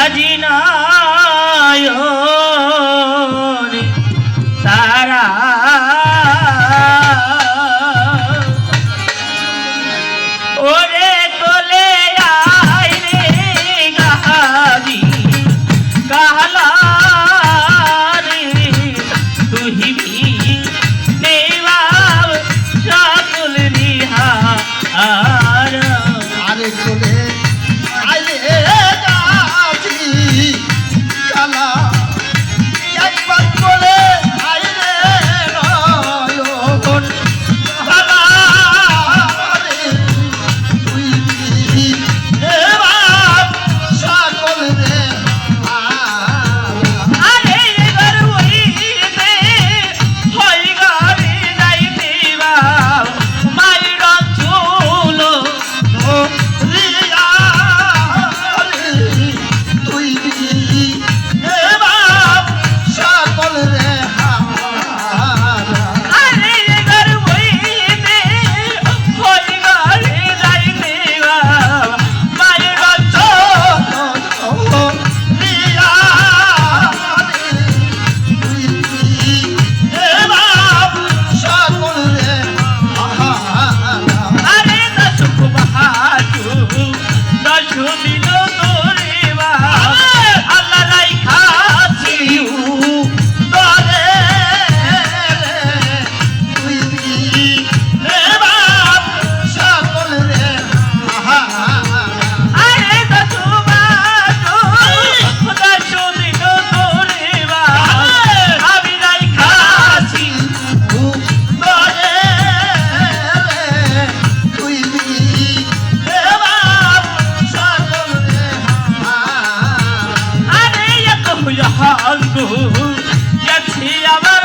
আজি নয়ন তারা ওরে কোলে আয় রে গাহারি কাহলা রে তুহিবি দেবা সকল রিহা আর আরে কোলে আয় রে গাছি কালা একবার কোলে আয় রে নয়ন কালা রে তুই দেবা সকল রে আরে এবার ওইতে হই গাড়ি যাইতে বা মায়ের চুল রিয়া রে তুই দেবা সকল রে আরে এবার ওইতে হই গাড়ি যাইতে বা মায়ের চুল আরে দশক বাহাদু দশু দিল তোরে বা আল্লাহ রাইখাছি আরে দশু বাহাদু দশু দিল তোরে বা আমি রাইখাছি আরে এত হইয়া হাঙ্গু গেছি আমার